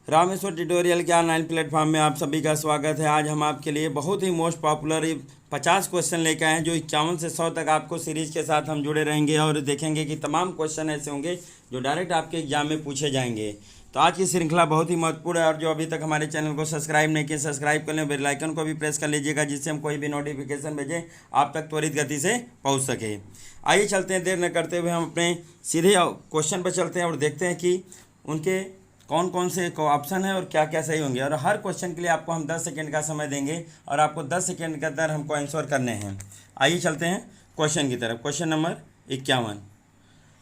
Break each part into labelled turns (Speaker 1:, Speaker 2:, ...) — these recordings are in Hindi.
Speaker 1: रामेश्वर ट्यूटोरियल के ऑनलाइन प्लेटफॉर्म में आप सभी का स्वागत है। आज हम आपके लिए बहुत ही मोस्ट पॉपुलर 50 क्वेश्चन लेकर आए हैं, जो 51 से 100 तक आपको सीरीज के साथ हम जुड़े रहेंगे और देखेंगे कि तमाम क्वेश्चन ऐसे होंगे जो डायरेक्ट आपके एग्जाम में पूछे जाएंगे। तो आज की श्रृंखला बहुत ही महत्वपूर्ण है और जो अभी तक हमारे चैनल को सब्सक्राइब नहीं किए सब्सक्राइब कर लें, बेल आइकन को भी प्रेस कर लीजिएगा, जिससे हम कोई भी नोटिफिकेशन भेजें आप तक त्वरित गति से पहुँच सके। आइए चलते हैं, देर न करते हुए हम अपने सीधे क्वेश्चन पर चलते हैं और देखते हैं कि उनके कौन कौन से ऑप्शन है और क्या क्या सही होंगे। और हर क्वेश्चन के लिए आपको हम 10 सेकंड का समय देंगे और आपको 10 सेकंड के अंदर हमको आंसर करने हैं। आइए चलते हैं क्वेश्चन की तरफ। क्वेश्चन नंबर 51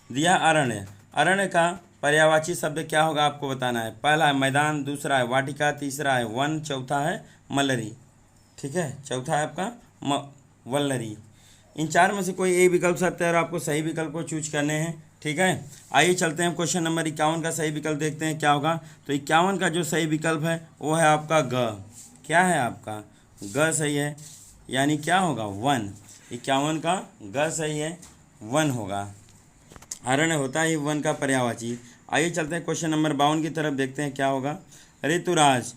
Speaker 1: दिया अरण्य। अरण्य का पर्यायवाची शब्द क्या होगा आपको बताना है। पहला है मैदान, दूसरा है वाटिका, तीसरा है वन, चौथा है मल्लरी। ठीक है, चौथा है आपका वल्लरी। इन चार में से कोई एक विकल्प सत्य है और आपको सही विकल्प को चूज करने हैं। ठीक है, आइए चलते हैं क्वेश्चन नंबर 51 का सही विकल्प देखते हैं क्या होगा। तो 51 का जो सही विकल्प है वो है आपका ग। क्या है आपका ग सही है, यानी क्या होगा वन। 51 का ग सही है, वन होगा। अरण्य होता है वन का पर्यायवाची। आइए चलते हैं क्वेश्चन नंबर 52 की तरफ देखते हैं क्या होगा। ऋतुराज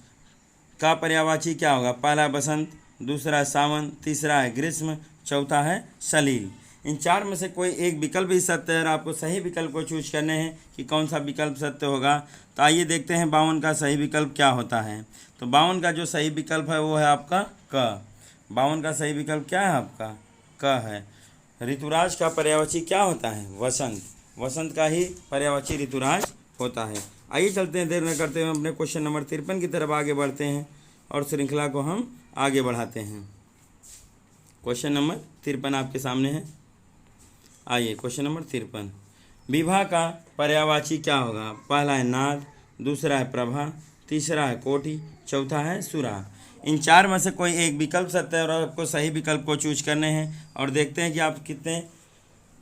Speaker 1: का पर्यायवाची क्या होगा। पहला है बसंत, दूसरा है सावन, तीसरा है ग्रीष्म, चौथा है सलील। इन चार में से कोई एक विकल्प ही सत्य है और आपको सही विकल्प को चूज करने हैं कि कौन सा विकल्प सत्य होगा। तो आइए देखते हैं 52 का सही विकल्प क्या होता है। तो 52 का जो सही विकल्प है वो है आपका क। 52 का सही विकल्प क्या है आपका क है। ऋतुराज का पर्यायवाची क्या होता है वसंत। वसंत का ही पर्यायवाची ऋतुराज होता है। आइए चलते हैं, देर न करते हुए अपने क्वेश्चन नंबर 53 की तरफ आगे बढ़ते हैं और श्रृंखला को हम आगे बढ़ाते हैं। क्वेश्चन नंबर 53 आपके सामने है। आइए क्वेश्चन नंबर 53 विभा का पर्यायवाची क्या होगा। पहला है नाद, दूसरा है प्रभा, तीसरा है कोटि, चौथा है सुरा। इन चार में से कोई एक विकल्प सत्य है और आपको सही विकल्प को चूज करने हैं और देखते हैं कि आप कितने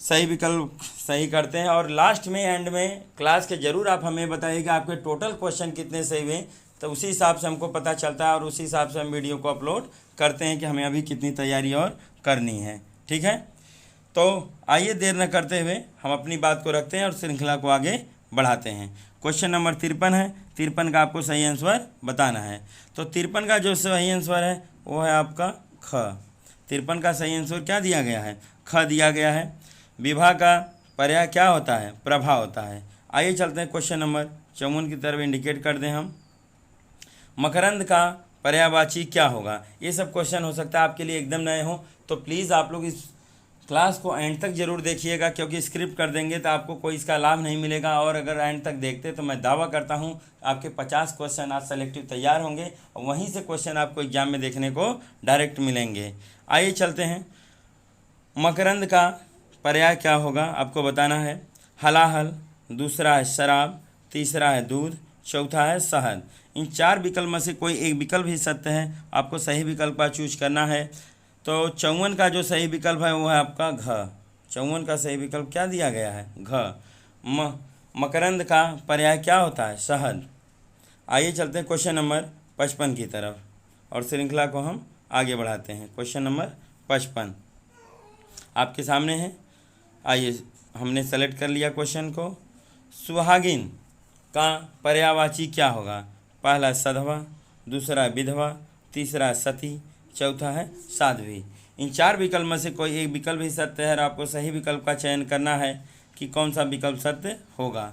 Speaker 1: सही विकल्प सही करते हैं। और लास्ट में एंड में क्लास के जरूर आप हमें बताइएगा आपके टोटल क्वेश्चन कितने सही हुए, तो उसी हिसाब से हमको पता चलता है और उसी हिसाब से हम वीडियो को अपलोड करते हैं कि हमें अभी कितनी तैयारी और करनी है। ठीक है, तो आइए देर न करते हुए हम अपनी बात को रखते हैं और श्रृंखला को आगे बढ़ाते हैं। क्वेश्चन नंबर 53 है। 53 का आपको सही आंसर बताना है। तो 53 का जो सही आंसर है वो है आपका ख। 53 का सही आंसर क्या दिया गया है, ख दिया गया है। विभा का पर्याय क्या होता है, प्रभा होता है। आइए चलते हैं क्वेश्चन नंबर 54 की तरफ इंडिकेट कर दें हम। मकरंद का पर्यायवाची क्या होगा। ये सब क्वेश्चन हो सकता है आपके लिए एकदम नए हो, तो प्लीज़ आप लोग इस क्लास को एंड तक जरूर देखिएगा, क्योंकि स्क्रिप्ट कर देंगे तो आपको कोई इसका लाभ नहीं मिलेगा। और अगर एंड तक देखते तो मैं दावा करता हूं आपके 50 क्वेश्चन आज सेलेक्टिव तैयार होंगे और वहीं से क्वेश्चन आपको एग्जाम में देखने को डायरेक्ट मिलेंगे। आइए चलते हैं, मकरंद का पर्याय क्या होगा आपको बताना है। हलाहल, दूसरा है शराब, तीसरा है दूध, चौथा है शहद। इन चार विकल्प में से कोई एक विकल्प ही सत्य है, आपको सही विकल्प का चूज करना है। तो 54 का जो सही विकल्प है वो है आपका घ। 54 का सही विकल्प क्या दिया गया है घ। मकरंद का पर्याय क्या होता है शहद। आइए चलते हैं क्वेश्चन नंबर 55 की तरफ और श्रृंखला को हम आगे बढ़ाते हैं। क्वेश्चन नंबर 55 आपके सामने है। आइए हमने सेलेक्ट कर लिया क्वेश्चन को। सुहागिन का पर्यायवाची क्या होगा। पहला सधवा, दूसरा विधवा, तीसरा सती, चौथा है साध्वी। इन चार विकल्प में से कोई एक विकल्प ही सत्य है और आपको सही विकल्प का चयन करना है कि कौन सा विकल्प सत्य होगा।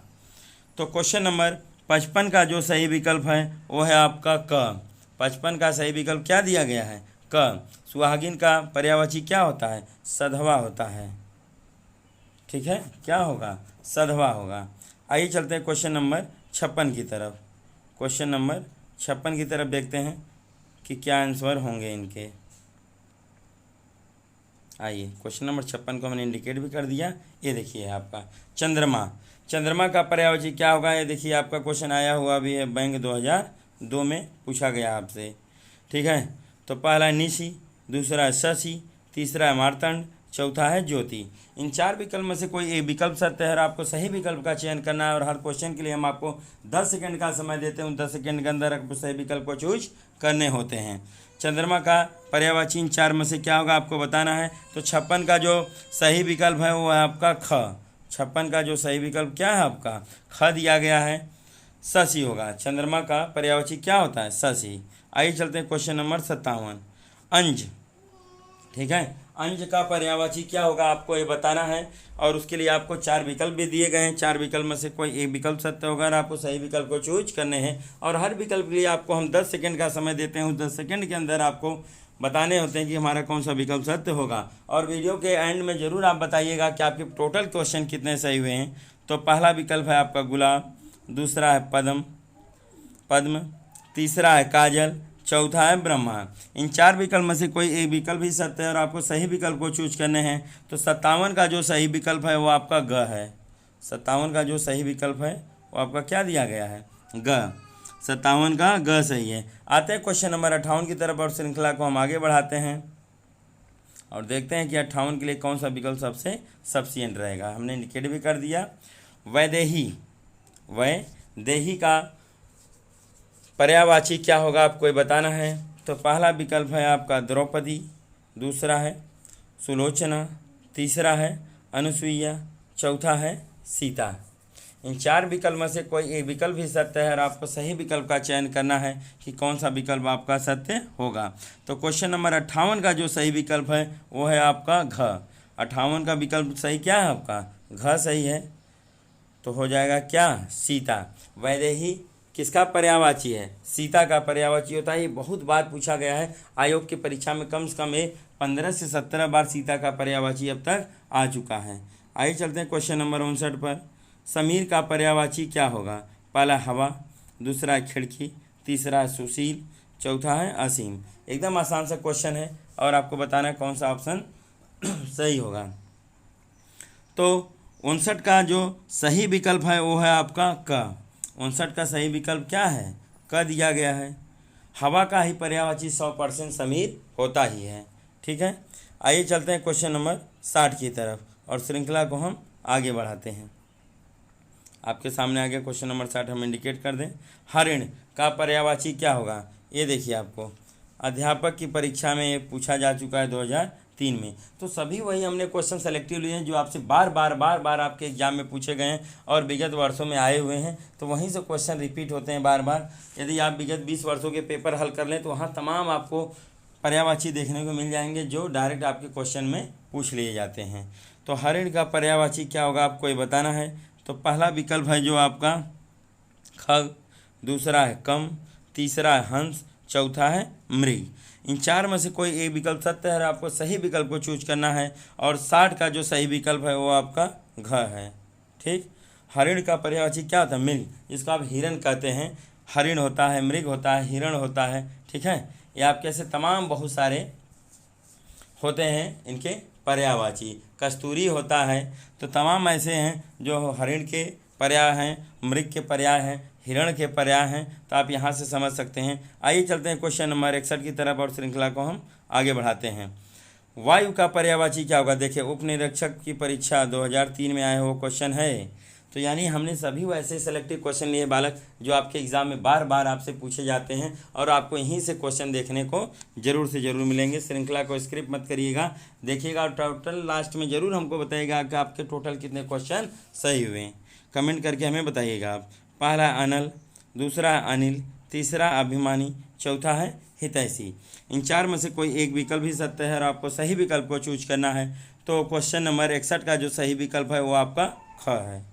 Speaker 1: तो क्वेश्चन नंबर 55 का जो सही विकल्प है वो है आपका क। 55 का सही विकल्प क्या दिया गया है क। सुहागिन का पर्यायवाची क्या होता है सधवा होता है। ठीक है, क्या होगा सधवा होगा। आइए चलते हैं क्वेश्चन नंबर 56 की तरफ। क्वेश्चन नंबर 56 की तरफ देखते हैं कि क्या आंसर होंगे इनके। आइए क्वेश्चन नंबर 56 को मैंने इंडिकेट भी कर दिया। ये देखिए आपका चंद्रमा। चंद्रमा का पर्यायवाची क्या होगा। ये देखिए आपका क्वेश्चन आया हुआ भी है, बैंक 2002 में पूछा गया आपसे। ठीक है, तो पहला है निशि, दूसरा है शशि, तीसरा है मार्तंड, चौथा है ज्योति। इन चार विकल्प में से कोई एक विकल्प सत्य है और आपको सही विकल्प का चयन करना है और हर क्वेश्चन के लिए हम आपको 10 सेकंड का समय देते हैं। उन 10 सेकंड के अंदर आपको सही विकल्प को चूज करने होते हैं। चंद्रमा का पर्यायवाची इन चार में से क्या होगा आपको बताना है। तो 56 का जो सही विकल्प है वो है आपका ख। 56 का जो सही विकल्प क्या है आपका ख दिया गया है। शशि होगा। चंद्रमा का पर्यायवाची क्या होता है? शशि। आइए चलते हैं क्वेश्चन नंबर 57। अंज, ठीक है, अंज का पर्यायवाची क्या होगा आपको ये बताना है, और उसके लिए आपको 4 विकल्प भी दिए गए हैं। 4 विकल्प में से कोई एक विकल्प सत्य होगा और आपको सही विकल्प को चूज करने हैं, और हर विकल्प के लिए आपको हम 10 सेकंड का समय देते हैं। उस 10 सेकंड के अंदर आपको बताने होते हैं कि हमारा कौन सा विकल्प सत्य होगा। और वीडियो के एंड में ज़रूर आप बताइएगा कि आपके टोटल क्वेश्चन कितने सही हुए हैं। तो पहला विकल्प है आपका गुलाब, दूसरा है पद्म, तीसरा है काजल, चौथा है ब्रह्मा। इन 4 विकल्प में से कोई एक विकल्प ही सत्य है और आपको सही विकल्प को चूज करने हैं। तो 57 का जो सही विकल्प है वो आपका ग है। 57 का जो सही विकल्प है वो आपका क्या दिया गया है? ग। 57 का ग सही है। आते हैं क्वेश्चन नंबर 58 की तरफ, और श्रृंखला को हम आगे बढ़ाते हैं और देखते हैं कि 58 के लिए कौन सा विकल्प सबसे सफिशिएंट रहेगा। हमने इंडिकेट भी कर दिया। वैदेही का पर्यायवाची क्या होगा आपको ये बताना है। तो पहला विकल्प है आपका द्रौपदी, दूसरा है सुलोचना, तीसरा है अनुसुईया, चौथा है सीता। इन 4 विकल्प में से कोई एक विकल्प ही सत्य है और आपको सही विकल्प का चयन करना है कि कौन सा विकल्प आपका सत्य होगा। तो क्वेश्चन नंबर 58 का जो सही विकल्प है वो है आपका घ। 58 का विकल्प सही क्या है आपका? घ सही है। तो हो जाएगा क्या? सीता। वैदेही किसका पर्यायवाची है? सीता का पर्यायवाची होता है। ये बहुत बार पूछा गया है आयोग की परीक्षा में, कम से कम 15 से 17 बार सीता का पर्यायवाची अब तक आ चुका है। आइए चलते हैं क्वेश्चन नंबर 59 पर। समीर का पर्यायवाची क्या होगा? पहला हवा, दूसरा है खिड़की, तीसरा है सुशील, चौथा है असीम। एकदम आसान सा क्वेश्चन है और आपको बताना है कौन सा ऑप्शन सही होगा। तो 59 का जो सही विकल्प है वो है आपका क। 59 का सही विकल्प क्या है? क दिया गया है। हवा का ही पर्यायवाची 100% समीर होता ही है। ठीक है, आइए चलते हैं क्वेश्चन नंबर 60 की तरफ और श्रृंखला को हम आगे बढ़ाते हैं। आपके सामने आगे क्वेश्चन नंबर 60 हम इंडिकेट कर दें। हरिण का पर्यायवाची क्या होगा? ये देखिए, आपको अध्यापक की परीक्षा में ये पूछा जा चुका है 2003 में। तो सभी वही हमने क्वेश्चन सेलेक्टिव लिए हैं जो आपसे बार बार आपके एग्जाम में पूछे गए हैं और विगत वर्षों में आए हुए हैं। तो वहीं से क्वेश्चन रिपीट होते हैं बार बार। यदि आप विगत 20 वर्षों के पेपर हल कर लें तो वहाँ तमाम आपको पर्यायवाची देखने को मिल जाएंगे जो डायरेक्ट आपके क्वेश्चन में पूछ लिए जाते हैं। तो हरिण का पर्यायवाची क्या होगा आपको ये बताना है। तो पहला विकल्प है जो आपका खग, दूसरा है कम, तीसरा है हंस, चौथा है मृग। इन 4 में से कोई एक विकल्प सत्य है और आपको सही विकल्प को चूज करना है। और 60 का जो सही विकल्प है वो आपका घ है। ठीक, हरिण का पर्यायवाची क्या होता है? मृग, जिसको आप हिरण कहते हैं। हरिण होता है, मृग होता है, हिरण होता है। ठीक है, ये आपके ऐसे तमाम बहुत सारे होते हैं इनके पर्यायवाची। कस्तूरी होता है। तो तमाम ऐसे हैं जो हरिण के पर्याय हैं, मृग के पर्याय हैं, हिरण के पर्याय हैं। तो आप यहाँ से समझ सकते हैं। आइए चलते हैं क्वेश्चन नंबर 61 की तरफ और श्रृंखला को हम आगे बढ़ाते हैं। वायु का पर्यायवाची क्या होगा? देखिए, उप निरीक्षक की परीक्षा 2003 में आया हुआ क्वेश्चन है। तो यानी हमने सभी वैसे सेलेक्टिव क्वेश्चन लिए बालक जो आपके एग्जाम में बार बार आपसे पूछे जाते हैं और आपको यहीं से क्वेश्चन देखने को जरूर से ज़रूर मिलेंगे। श्रृंखला को स्क्रिप्ट मत करिएगा, देखिएगा और टोटल लास्ट में ज़रूर हमको बताइएगा कि आपके टोटल कितने क्वेश्चन सही हुए हैं। कमेंट करके हमें बताइएगा आप। पहला है अनल, दूसरा है अनिल, तीसरा अभिमानी, चौथा है हितैषी। इन 4 में से कोई एक विकल्प ही सत्य है और आपको सही विकल्प को चूज करना है। तो क्वेश्चन नंबर 61 का जो सही विकल्प है वो आपका ख है।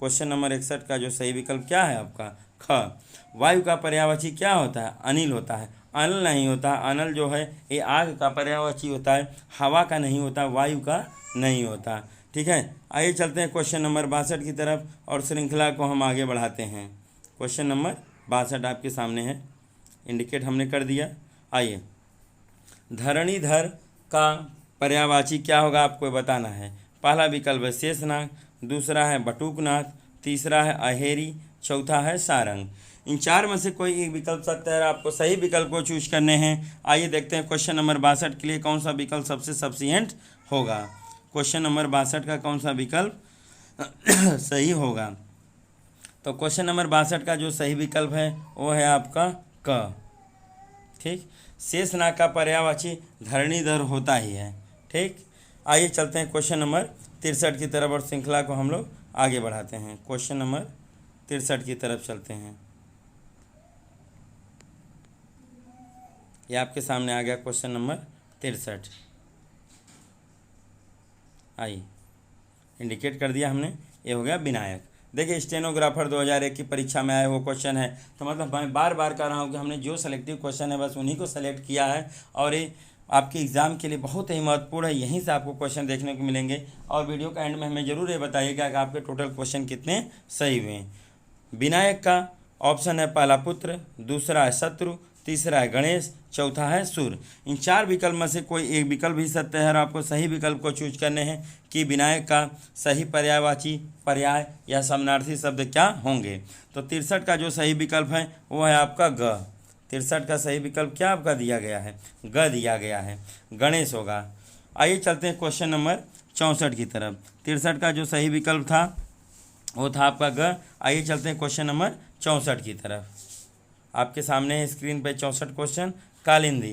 Speaker 1: क्वेश्चन नंबर 61 का जो सही विकल्प क्या है आपका? ख। वायु का पर्यायवाची क्या होता है? अनिल होता है। अनल नहीं होता। अनल जो है ये आग का पर्यायवाची होता है, हवा का नहीं होता, वायु का नहीं होता। ठीक है, आइए चलते हैं क्वेश्चन नंबर 62 की तरफ और श्रृंखला को हम आगे बढ़ाते हैं। क्वेश्चन नंबर 62 आपके सामने है, इंडिकेट हमने कर दिया। आइए, धरणीधर का पर्यायवाची क्या होगा आपको बताना है। पहला विकल्प है शेषनाग, दूसरा है बटुकनाथ, तीसरा है अहेरी, चौथा है सारंग। इन 4 में से कोई एक विकल्प सत्य है, आपको सही विकल्प को चूज करने हैं। आइए देखते हैं क्वेश्चन नंबर 62 के लिए कौन सा विकल्प सबसे सफिशिएंट होगा। क्वेश्चन नंबर 62 का कौन सा विकल्प सही होगा। तो क्वेश्चन नंबर 62 का जो सही विकल्प है वो है आपका क। ठीक, शेषनाग का पर्यायवाची धरणीधर होता ही है। ठीक, आइए चलते हैं क्वेश्चन नंबर 63 की तरफ और श्रृंखला को हम लोग आगे बढ़ाते हैं। क्वेश्चन नंबर 63 की तरफ चलते हैं। ये आपके सामने आ गया क्वेश्चन नंबर 63। आइए, इंडिकेट कर दिया हमने, ये हो गया विनायक। देखिए स्टेनोग्राफर 2001 की परीक्षा में आया वो क्वेश्चन है, तो मतलब मैं बार बार कह रहा हूँ कि हमने जो सेलेक्टिव क्वेश्चन है बस उन्हीं को सेलेक्ट किया है, और ये आपके एग्ज़ाम के लिए बहुत ही महत्वपूर्ण है। यहीं से आपको क्वेश्चन देखने को मिलेंगे, और वीडियो का एंड में हमें ज़रूर ये बताइएगा कि आपके टोटल क्वेश्चन कितने सही हुए हैं। विनायक का ऑप्शन है पहला पुत्र, दूसरा है शत्रु, तीसरा है गणेश, चौथा है सूर्य। इन 4 विकल्प में से कोई एक विकल्प ही सत्य है, और आपको सही विकल्प को चूज करने हैं कि विनायक का सही पर्यायवाची पर्याय या समानार्थी शब्द क्या होंगे। तो 63 का जो सही विकल्प है वो है आपका ग। 63 का सही विकल्प क्या आपका दिया गया है, ग दिया गया है, गणेश होगा। आइए चलते हैं क्वेश्चन नंबर 64 की तरफ। 63 का जो सही विकल्प था वो था आपका ग। आइए चलते हैं क्वेश्चन नंबर 64 की तरफ। आपके सामने है स्क्रीन पे 64 क्वेश्चन। कालिंदी,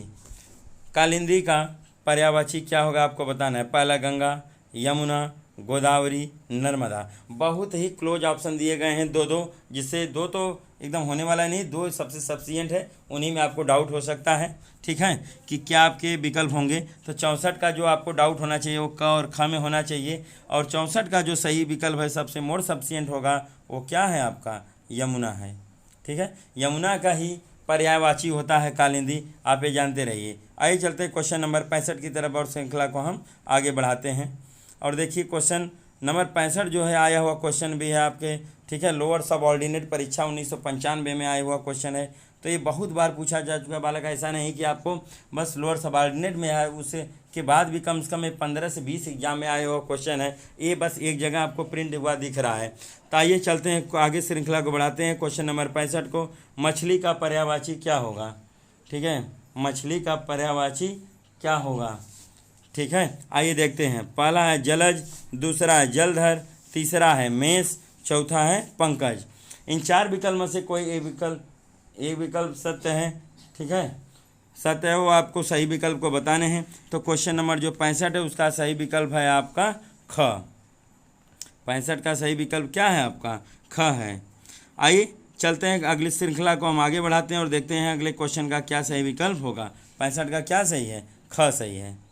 Speaker 1: कालिंदी का पर्यायवाची क्या होगा आपको बताना है। पहला गंगा, यमुना, गोदावरी, नर्मदा। बहुत ही क्लोज ऑप्शन दिए गए हैं, दो, जिससे दो तो एकदम होने वाला नहीं, 2 सबसे सफिशिएंट है, उन्हीं में आपको डाउट हो सकता है, ठीक है, कि क्या आपके विकल्प होंगे। तो 64 का जो आपको डाउट होना चाहिए वो क और ख में होना चाहिए, और 64 का जो सही विकल्प है सबसे मोर सफिशिएंट होगा वो क्या है आपका, यमुना है, ठीक है। यमुना का ही पर्यायवाची होता है कालिंदी, आप ये जानते रहिए। आइए चलते हैं क्वेश्चन नंबर 65 की तरफ, और श्रृंखला को हम आगे बढ़ाते हैं। और देखिए क्वेश्चन नंबर 65 जो है आया हुआ क्वेश्चन भी है आपके, ठीक है, लोअर सबऑर्डिनेट परीक्षा 1995 में आया हुआ क्वेश्चन है। तो ये बहुत बार पूछा जा चुका बालक, ऐसा नहीं कि आपको बस लोअर सबऑर्डिनेट में आया, उसके बाद भी कम से कम 15 से 20 एग्जाम में आया हुआ क्वेश्चन है, ये बस एक जगह आपको प्रिंट हुआ दिख रहा है। तो आइए चलते हैं आगे, श्रृंखला को बढ़ाते हैं। क्वेश्चन नंबर 65 को, मछली का पर्यायवाची क्या होगा, ठीक है, मछली का पर्यायवाची क्या होगा, ठीक है। आइए देखते हैं। पहला है जलज, दूसरा है जलधर, तीसरा है मेष, चौथा है पंकज। इन 4 विकल्प में से कोई एक विकल्प सत्य है, ठीक है, सत्य है, वो आपको सही विकल्प को बताने हैं। तो क्वेश्चन नंबर जो 65 है उसका सही विकल्प है आपका ख। 65 का सही विकल्प क्या है आपका, ख है। आइए चलते हैं अगली श्रृंखला को हम आगे बढ़ाते हैं और देखते हैं अगले क्वेश्चन का क्या सही विकल्प होगा। 65 का क्या सही है, ख सही है।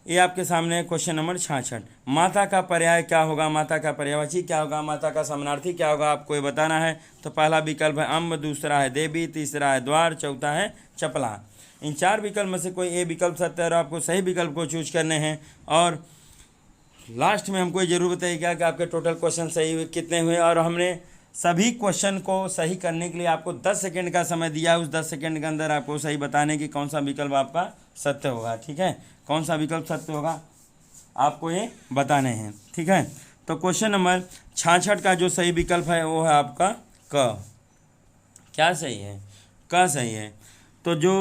Speaker 1: ये आपके सामने है क्वेश्चन नंबर 66। माता का पर्याय क्या होगा, माता का पर्यायवाची क्या होगा, माता का समानार्थी क्या होगा, आपको ये बताना है। तो पहला विकल्प है अम्ब, दूसरा है देवी, तीसरा है द्वार, चौथा है चपला। इन 4 विकल्प में से कोई एक विकल्प सत्य है, और आपको सही विकल्प को चूज करने हैं। और लास्ट में हमको ये जरूर बताइएगा कि आपके टोटल क्वेश्चन सही कितने हुए, और हमने सभी क्वेश्चन को सही करने के लिए आपको 10 सेकेंड का समय दिया है। उस 10 सेकेंड के अंदर आपको सही बताने की कौन सा विकल्प आपका सत्य होगा, ठीक है, कौन सा विकल्प सत्य होगा आपको ये बताने हैं, ठीक है। तो क्वेश्चन नंबर 66 का जो सही विकल्प है वो है आपका क। क्या सही है, क सही है। तो जो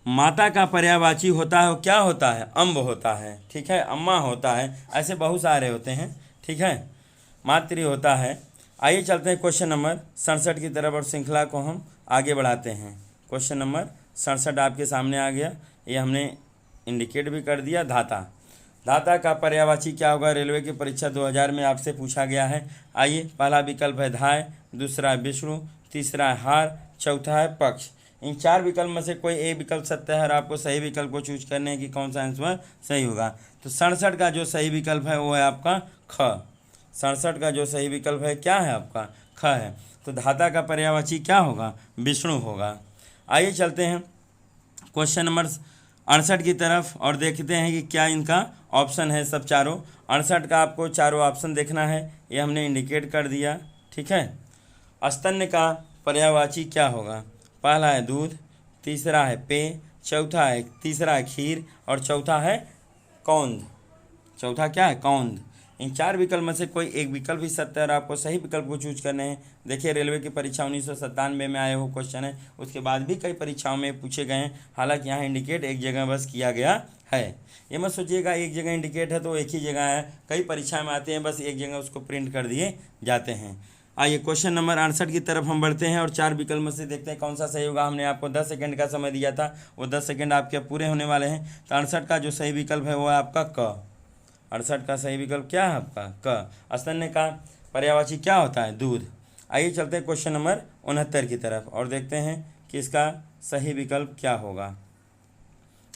Speaker 1: माता का पर्यायवाची होता है वो क्या होता है, अम्ब होता है, ठीक है, अम्मा होता है, ऐसे बहुत सारे होते हैं, ठीक है, मातृ होता है। आइए चलते हैं क्वेश्चन नंबर 67 की तरफ, और श्रृंखला को हम आगे बढ़ाते हैं। क्वेश्चन नंबर 67 आपके सामने आ गया, ये हमने इंडिकेट भी कर दिया। धाता, धाता का पर्यायवाची क्या होगा, रेलवे की परीक्षा 2000 में आपसे पूछा गया है। आइए, पहला विकल्प है धाय, दूसरा है विष्णु, तीसरा है हार, चौथा है पक्ष। इन 4 विकल्प में से कोई एक विकल्प सत्य है, और आपको सही विकल्प को चूज करने की कौन सा आंसर सही होगा। तो 67 का जो सही विकल्प है वो है आपका ख। 67 का जो सही विकल्प है क्या है आपका, ख है। तो धाता का पर्यायवाची क्या होगा, विष्णु होगा। आइए चलते हैं क्वेश्चन नंबर 68 की तरफ, और देखते हैं कि क्या इनका ऑप्शन है सब चारों। 68 का आपको चारों ऑप्शन देखना है, ये हमने इंडिकेट कर दिया, ठीक है। स्तन्य का पर्यायवाची क्या होगा, पहला है दूध, तीसरा है पेय, तीसरा है खीर, और चौथा है कौंध। चौथा क्या है, कौंध। इन 4 विकल्प में से कोई एक विकल्प ही सत्य है, और आपको सही विकल्प को चूज करने हैं। देखिए रेलवे की परीक्षा 1997 में आए हुए क्वेश्चन है, उसके बाद भी कई परीक्षाओं में पूछे गए हैं। हालांकि यहाँ इंडिकेट एक जगह बस किया गया है, ये मत सोचिएगा एक जगह इंडिकेट है तो एक ही जगह है, कई परीक्षा में आते हैं, बस एक जगह उसको प्रिंट कर दिए जाते हैं। आइए क्वेश्चन नंबर 68 की तरफ हम बढ़ते हैं, और 4 विकल्प में से देखते हैं कौन सा सही होगा। हमने आपको 10 सेकंड का समय दिया था, वो 10 सेकंड आपके पूरे होने वाले हैं। तो 68 का जो सही विकल्प है वो है आपका क। 68 का सही विकल्प क्या है आपका क। स्तन्य का पर्यायवाची क्या होता है? दूध। आइए चलते हैं क्वेश्चन नंबर 69 की तरफ और देखते हैं कि इसका सही विकल्प क्या होगा।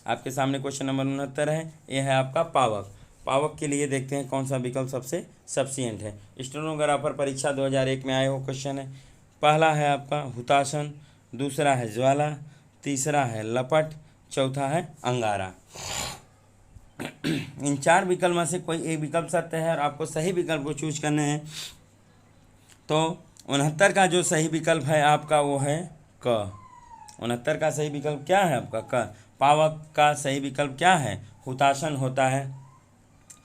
Speaker 1: आपके सामने क्वेश्चन नंबर 69 है, ये है आपका पावक। पावक के लिए देखते हैं कौन सा विकल्प सबसे सफिशिएंट है। स्टेनोग्राफर परीक्षा 2001 में आए हो क्वेश्चन है। पहला है आपका हुतासन, दूसरा है ज्वाला, तीसरा है लपट, चौथा है अंगारा। इन 4 विकल्प में से कोई एक विकल्प सत्य है और आपको सही विकल्प को चूज करने हैं। तो 69 का जो सही विकल्प है आपका वो है क। 69 का सही विकल्प क्या है आपका? क। पावक का सही विकल्प क्या है? हुतासन होता है।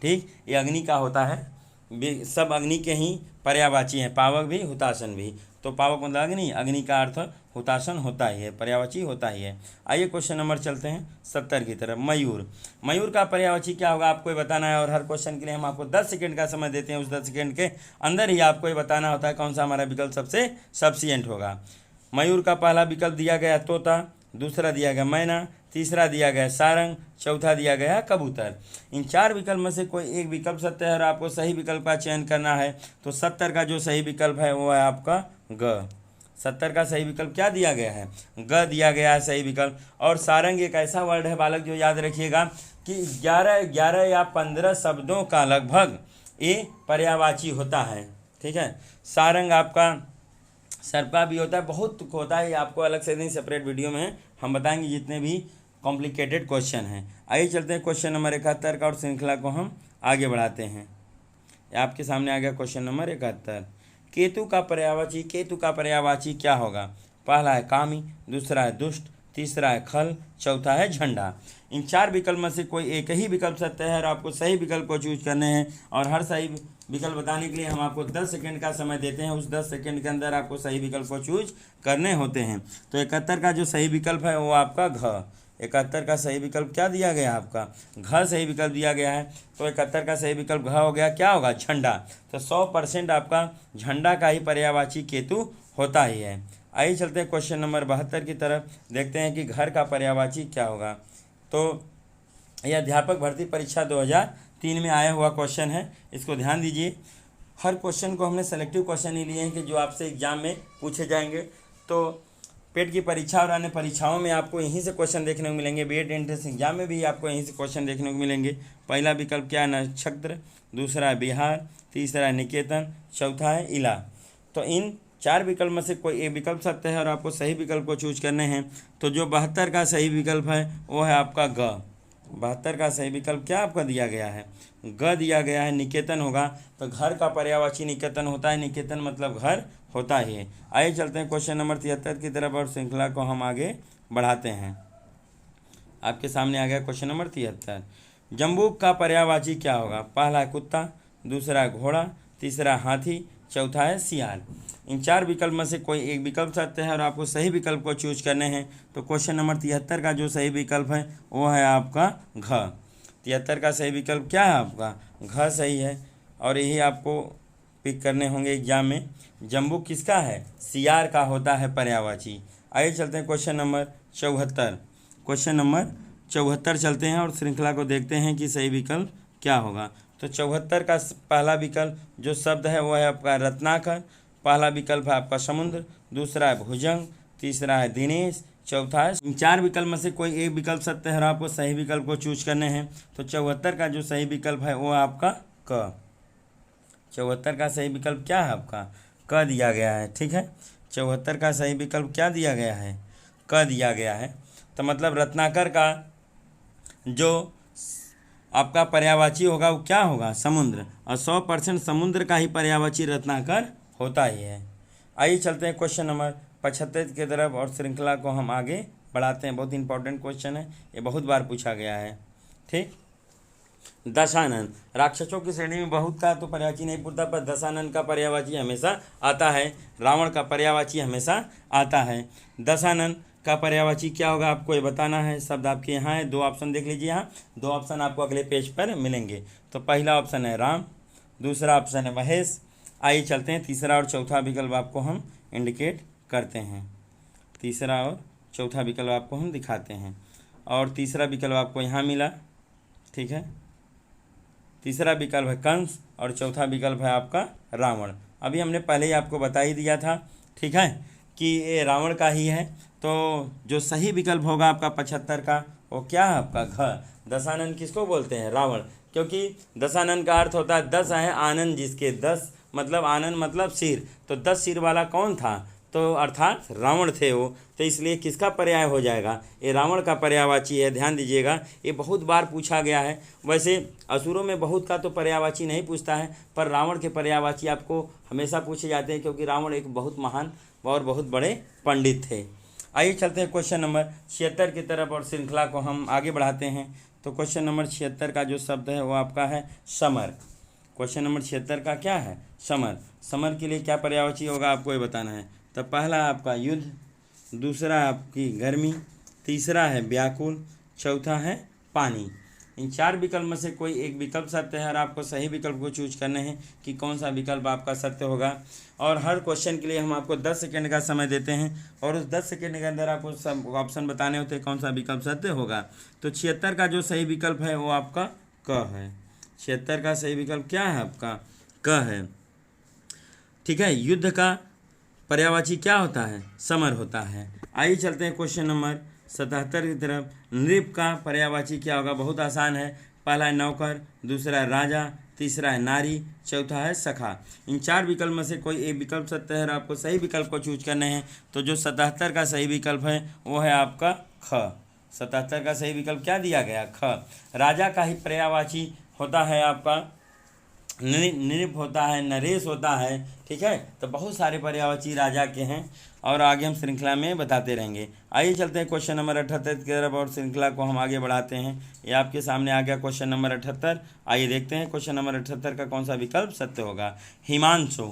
Speaker 1: ठीक, ये अग्नि का होता है, सब अग्नि के ही पर्यायवाची हैं, पावक भी हुतासन भी। तो पावक मतलब अग्नि, अग्नि का अर्थ हुतासन होता ही है, पर्यायवाची होता ही है। आइए क्वेश्चन नंबर चलते हैं 70 की तरफ। मयूर। मयूर का पर्यायवाची क्या होगा आपको ये बताना है और हर क्वेश्चन के लिए हम आपको 10 सेकंड का समय देते हैं। उस 10 सेकंड के अंदर ही आपको ये बताना होता है कौन सा हमारा विकल्प सबसे सफिशिएंट होगा। मयूर का पहला विकल्प दिया गया तोता, दूसरा दिया गया मैना, तीसरा दिया गया सारंग, चौथा दिया गया कबूतर। इन 4 विकल्प में से कोई एक विकल्प सत्य है और आपको सही विकल्प का चयन करना है। तो 70 का जो सही विकल्प है वो है आपका ग। 70 का सही विकल्प क्या दिया गया है? ग दिया गया है सही विकल्प। और सारंग एक ऐसा वर्ड है बालक जो याद रखिएगा कि 11 या 15 शब्दों का लगभग ये पर्यायवाची होता है। ठीक है, सारंग आपका सर्पा भी होता है, बहुत होता है, आपको अलग से नहीं सेपरेट वीडियो में हम बताएंगे जितने भी कॉम्प्लिकेटेड क्वेश्चन हैं। आइए चलते हैं क्वेश्चन नंबर 71 का और श्रृंखला को हम आगे बढ़ाते हैं। आपके सामने आ गया क्वेश्चन नंबर 71। केतु का पर्यायवाची क्या होगा? पहला है कामी, दूसरा है दुष्ट, तीसरा है खल, चौथा है झंडा। इन 4 विकल्प में से कोई एक ही विकल्प सत्य है और आपको सही विकल्प को चूज करने हैं। और हर सही विकल्प बताने के लिए हम आपको 10 सेकंड का समय देते हैं। उस 10 सेकंड के अंदर आपको सही विकल्प को चूज करने होते हैं। तो 71 का जो सही विकल्प है वो आपका घ। 71 का सही विकल्प क्या दिया गया आपका? घ सही विकल्प दिया गया है। तो 71 का सही विकल्प घ हो गया। क्या होगा? झंडा। तो 100% आपका झंडा का ही पर्यायवाची केतु होता ही है। आइए चलते हैं क्वेश्चन नंबर 72 की तरफ, देखते हैं कि घर का पर्यायवाची क्या होगा। तो यह अध्यापक भर्ती परीक्षा 2003 में आया हुआ क्वेश्चन है, इसको ध्यान दीजिए। हर क्वेश्चन को हमने सेलेक्टिव क्वेश्चन ही लिए हैं कि जो आपसे एग्जाम में पूछे जाएंगे। तो पेट की परीक्षा और अन्य परीक्षाओं में आपको यहीं से क्वेश्चन देखने को मिलेंगे। बीएड एंट्रेंस एग्जाम में भी आपको यहीं से क्वेश्चन देखने को मिलेंगे। पहला विकल्प क्या है? नक्षत्र, दूसरा है बिहार, तीसरा है निकेतन, चौथा है इला। तो इन 4 विकल्प में से कोई एक विकल्प सत्य है और आपको सही विकल्प को चूज करने हैं। तो जो 72 का सही विकल्प है वो है आपका ग। 72 का सही विकल्प क्या आपका दिया गया है? ग दिया गया है, निकेतन होगा। तो घर का पर्यायवाची निकेतन होता है, निकेतन मतलब घर होता ही है। आइए चलते हैं क्वेश्चन नंबर 73 की तरफ और श्रृंखला को हम आगे बढ़ाते हैं। आपके सामने आ गया क्वेश्चन नंबर 73। जम्बूक का पर्यायवाची क्या होगा? पहला है कुत्ता, दूसरा है घोड़ा, तीसरा हाथी, चौथा है सियार। इन 4 विकल्प में से कोई एक विकल्प सत्य है और आपको सही विकल्प को चूज करने हैं। तो क्वेश्चन नंबर 73 का जो सही विकल्प है वो है आपका घ। 73 का सही विकल्प क्या है आपका? घ सही है और यही आपको पिक करने होंगे एग्जाम में। जम्बू किसका है? सियार का होता है पर्यायवाची। आइए चलते हैं क्वेश्चन नंबर 74। क्वेश्चन नंबर 74 चलते हैं और श्रृंखला को देखते हैं कि सही विकल्प क्या होगा। तो 74 का पहला विकल्प जो शब्द है वो है आपका रत्नाकर, पहला विकल्प है आपका समुद्र, दूसरा है भुजंग, तीसरा है दिनेश, चौथा है। इन 4 विकल्प में से कोई एक विकल्प सत्य है और आपको सही विकल्प को चूज करने हैं। तो 74 का जो सही विकल्प है वो आपका क। 74 का सही विकल्प क्या है आपका? क दिया गया है। ठीक है, 74 का सही विकल्प क्या दिया गया है? क दिया गया है। तो मतलब रत्नाकर का जो आपका पर्यायवाची होगा वो क्या होगा? समुद्र। और 100% समुद्र का ही पर्यायवाची रत्नाकर होता ही है। आइए चलते हैं क्वेश्चन नंबर 75 की तरफ और श्रृंखला को हम आगे बढ़ाते हैं। बहुत इंपॉर्टेंट क्वेश्चन है, ये बहुत बार पूछा गया है। ठीक, दशानन राक्षसों की श्रेणी में बहुत का तो पर्यायवाची नहीं पूछता, पर दशानन का पर्यायवाची हमेशा आता है। रावण का पर्यायवाची हमेशा आता है। दशानन का पर्यायवाची क्या होगा आपको ये बताना है। शब्द आपके यहाँ है, 2 ऑप्शन देख लीजिए। यहाँ 2 ऑप्शन आपको अगले पेज पर मिलेंगे। तो पहला ऑप्शन है राम, दूसरा ऑप्शन है महेश। आइए चलते हैं तीसरा और चौथा विकल्प आपको हम इंडिकेट करते हैं। तीसरा और चौथा विकल्प आपको हम दिखाते हैं। और तीसरा विकल्प आपको यहाँ मिला। ठीक है, तीसरा विकल्प है कंस और चौथा विकल्प है आपका रावण। अभी हमने पहले ही आपको बता ही दिया था, ठीक है, कि ये रावण का ही है। तो जो सही विकल्प होगा आपका 75 का, वो क्या है आपका घ। दशानन किसको बोलते हैं? रावण। क्योंकि दशानन का अर्थ होता है 10 है आनंद जिसके, 10 मतलब आनंद मतलब सिर, तो 10 सिर वाला कौन था? तो अर्थात रावण थे वो। तो इसलिए किसका पर्याय हो जाएगा? ये रावण का पर्यायवाची है। ध्यान दीजिएगा, ये बहुत बार पूछा गया है। वैसे असुरों में बहुत का तो पर्यायवाची नहीं पूछता है, पर रावण के पर्यायवाची आपको हमेशा पूछे जाते हैं, क्योंकि रावण एक बहुत महान और बहुत बड़े पंडित थे। आइए चलते हैं क्वेश्चन नंबर 76 की तरफ और श्रृंखला को हम आगे बढ़ाते हैं। तो क्वेश्चन नंबर 76 का जो शब्द है वो आपका है समर। क्वेश्चन नंबर 76 का क्या है? समर। समर के लिए क्या पर्यायवाची होगा आपको ये बताना है। तो पहला आपका युद्ध, दूसरा आपकी गर्मी, तीसरा है व्याकुल, चौथा है पानी। इन 4 विकल्प में से कोई एक विकल्प सत्य है और आपको सही विकल्प को चूज करना है कि कौन सा विकल्प आपका सत्य होगा। और हर क्वेश्चन के लिए हम आपको 10 सेकेंड का समय देते हैं और उस 10 सेकेंड के अंदर आपको सब ऑप्शन बताने होते हैं कौन सा विकल्प सत्य होगा। तो 76 का जो सही विकल्प है वो आपका क है। 76 का सही विकल्प क्या है? आपका क है, ठीक है। युद्ध का पर्यायवाची क्या होता है? समर होता है। आइए चलते हैं क्वेश्चन नंबर 77 की तरफ। नृप का पर्यायवाची क्या होगा? बहुत आसान है। पहला है नौकर, दूसरा है राजा, तीसरा है नारी, चौथा है सखा। इन 4 विकल्प में से कोई एक विकल्प सत्य है और आपको सही विकल्प को चूज करने हैं। तो जो 77 का सही विकल्प है वो है आपका ख। 77 का सही विकल्प क्या दिया गया? ख। राजा का ही पर्यायवाची होता है आपका नृप होता है, नरेश होता है, ठीक है। तो बहुत सारे पर्यायवाची राजा के हैं और आगे हम श्रृंखला में बताते रहेंगे। आइए चलते हैं क्वेश्चन नंबर 78 की तरफ और श्रृंखला को हम आगे बढ़ाते हैं। ये आपके सामने आ गया क्वेश्चन नंबर 78। आइए देखते हैं क्वेश्चन नंबर 78 का कौन सा विकल्प सत्य होगा। हिमांशु।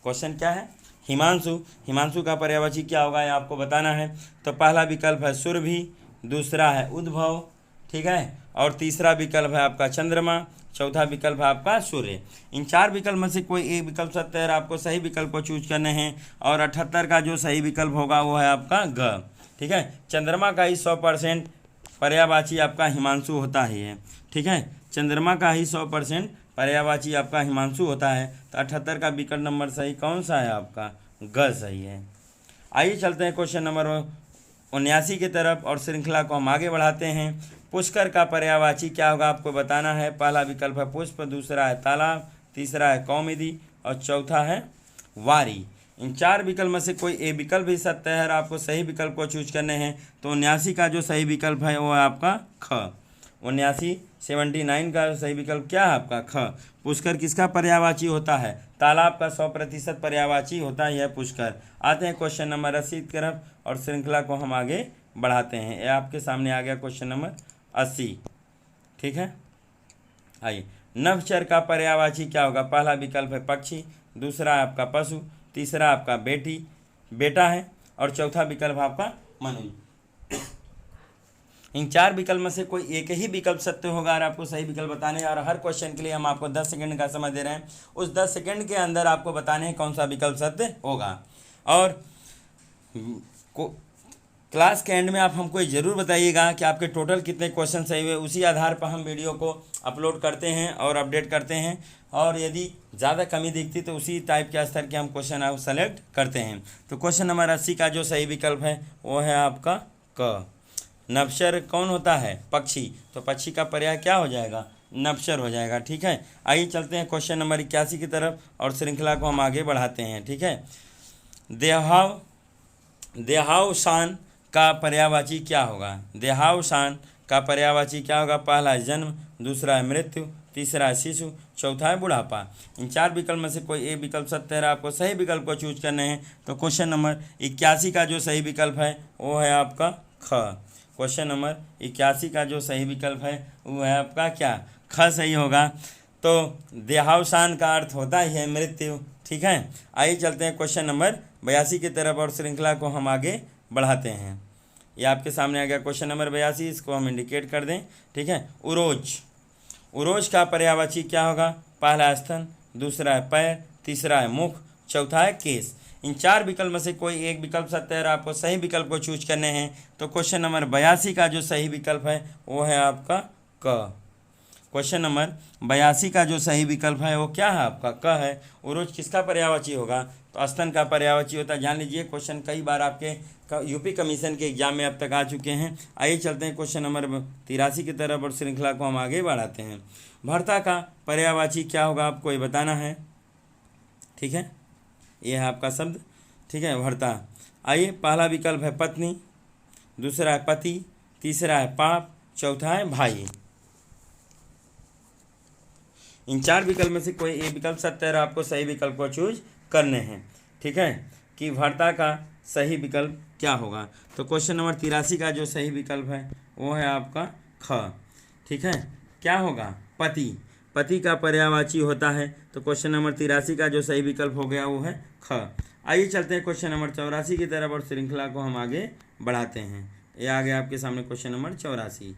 Speaker 1: क्वेश्चन क्या है? हिमांशु। हिमांशु का पर्यायवाची क्या होगा ये आपको बताना है। तो पहला विकल्प है सुरभि, दूसरा है उद्भव, ठीक है, और तीसरा विकल्प है आपका चंद्रमा, चौथा विकल्प है आपका सूर्य। इन 4 विकल्प में से कोई एक विकल्प सत्य है, आपको सही विकल्प को चूज करने हैं। और 78 का जो सही विकल्प होगा वो है आपका ग, ठीक है। चंद्रमा का ही 100% पर्यायवाची आपका हिमांशु होता ही है, ठीक है। चंद्रमा का ही 100% पर्यायवाची आपका हिमांशु होता है। तो 78 का विकल्प नंबर सही कौन सा है? आपका ग सही है। आइए चलते हैं क्वेश्चन नंबर 79 की तरफ और श्रृंखला को हम आगे बढ़ाते हैं। पुष्कर का पर्यायवाची क्या होगा आपको बताना है। पहला विकल्प है पुष्प, दूसरा है तालाब, तीसरा है कौमुदी और चौथा है वारी। इन 4 विकल्प में से कोई एक विकल्प भी सत्य है और आपको सही विकल्प को चूज करने हैं। तो 79 का जो सही विकल्प है वो है आपका ख। 79 का सही विकल्प क्या है? आपका ख। पुष्कर किसका पर्यायवाची होता है? तालाब का 100% पर्यायवाची होता है पुष्कर। आते हैं क्वेश्चन नंबर 80 की तरफ और श्रृंखला को हम आगे बढ़ाते हैं। ये आपके सामने आ गया क्वेश्चन नंबर 80, ठीक है। आइए, नभचर का पर्यायवाची क्या होगा? पहला विकल्प है पक्षी, दूसरा है आपका पशु, तीसरा आपका बेटा है और चौथा विकल्प आपका मनुष्य। इन 4 विकल्प में से कोई एक ही विकल्प सत्य होगा और आपको सही विकल्प बताने हैं। और हर क्वेश्चन के लिए हम आपको 10 सेकंड का समय दे रहे हैं। उस 10 सेकंड के अंदर आपको बताने हैं कौन सा विकल्प सत्य होगा। और क्लास के एंड में आप हमको ज़रूर बताइएगा कि आपके टोटल कितने क्वेश्चन सही हुए। उसी आधार पर हम वीडियो को अपलोड करते हैं और अपडेट करते हैं। और यदि ज़्यादा कमी दिखती तो उसी टाइप के स्तर के हम क्वेश्चन आप सेलेक्ट करते हैं। तो क्वेश्चन नंबर 80 का जो सही विकल्प है वो है आपका क। नभचर कौन होता है? पक्षी। तो पक्षी का पर्याय क्या हो जाएगा? नभचर हो जाएगा, ठीक है। आइए चलते हैं क्वेश्चन नंबर 81 की तरफ और श्रृंखला को हम आगे बढ़ाते हैं, ठीक है। देहावसान का पर्यायवाची क्या होगा? देहावसान का पर्यायवाची क्या होगा? पहला है जन्म, दूसरा है मृत्यु, तीसरा है शिशु, चौथा है बुढ़ापा। इन 4 विकल्प में से कोई एक विकल्प सत्य है, आपको सही विकल्प को चूज करने हैं। तो क्वेश्चन नंबर 81 का जो सही विकल्प है वो है आपका ख। क्वेश्चन नंबर 81 का जो सही विकल्प है वो है आपका क्या? ख सही होगा। तो देहावसान का अर्थ होता ही है मृत्यु, ठीक है। आइए चलते हैं क्वेश्चन नंबर 82 की तरफ और श्रृंखला को हम आगे बढ़ाते हैं। ये आपके सामने आ गया क्वेश्चन नंबर 82, इसको हम इंडिकेट कर दें, ठीक है। उरोज। उरोज का पर्यायवाची क्या होगा? पहला है स्तन, दूसरा है पैर, तीसरा है मुख, चौथा है केस। इन 4 विकल्प में से कोई एक विकल्प सत्य है, आपको सही विकल्प को चूज करने हैं। तो क्वेश्चन नंबर 82 का जो सही विकल्प है वो है आपका क। क्वेश्चन नंबर 82 का जो सही विकल्प है वो क्या है आपका? क है। उरोज किसका पर्यायवाची होगा? तो स्तन का पर्यायवाची होता है। जान लीजिए, क्वेश्चन कई बार आपके यूपी कमीशन के एग्जाम में अब तक आ चुके हैं। आइए चलते हैं क्वेश्चन नंबर 83 की तरफ और श्रृंखला को हम आगे बढ़ाते हैं। भर्ता का पर्यायवाची क्या होगा आपको ये बताना है। ठीक है, ये है आपका शब्द। ठीक है, भर्ता। आइए, पहला विकल्प है पत्नी, दूसरा है पति, तीसरा है पाप, चौथा है भाई। इन 4 विकल्प में से कोई एक विकल्प सत्य है और आपको सही विकल्प को चूज करने हैं। ठीक है, कि भर्ता का सही विकल्प क्या होगा? तो क्वेश्चन नंबर 83 का जो सही विकल्प है वो है आपका ख। ठीक है, क्या होगा? पति। पति का पर्यायवाची होता है। तो क्वेश्चन नंबर 83 का जो सही विकल्प हो गया वो है ख। आइए चलते हैं क्वेश्चन नंबर 84 की तरफ और श्रृंखला को हम आगे बढ़ाते हैं। ये आ गया आपके सामने क्वेश्चन नंबर 84।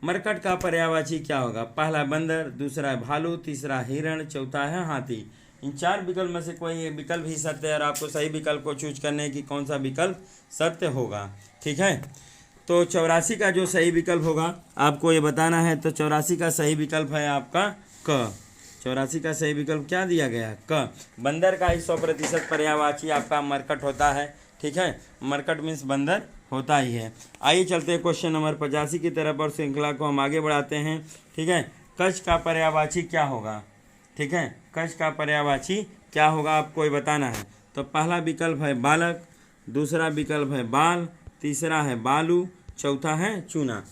Speaker 1: मरकट का पर्यायवाची क्या होगा? पहला बंदर, दूसरा है भालू, तीसरा हिरण, चौथा है हाथी। इन 4 विकल्प में से कोई एक विकल्प ही सत्य है और आपको सही विकल्प को चूज करने की कौन सा विकल्प सत्य होगा। ठीक है, तो 84 का जो सही विकल्प होगा आपको ये बताना है। तो 84 का सही विकल्प है आपका क। 84 का सही विकल्प क्या दिया गया है? क। बंदर का ही 100% पर्यायवाची आपका मरकट होता है। ठीक है, मरकट मीन्स बंदर होता ही है। आइए चलते हैं क्वेश्चन नंबर 85 की तरफ और श्रृंखला को हम आगे बढ़ाते हैं। ठीक है, कच का पर्यायवाची क्या होगा? ठीक है, कच का पर्यायवाची क्या होगा आपको ये बताना है। तो पहला विकल्प है बालक, दूसरा विकल्प है बाल, तीसरा है बालू, चौथा है चूना।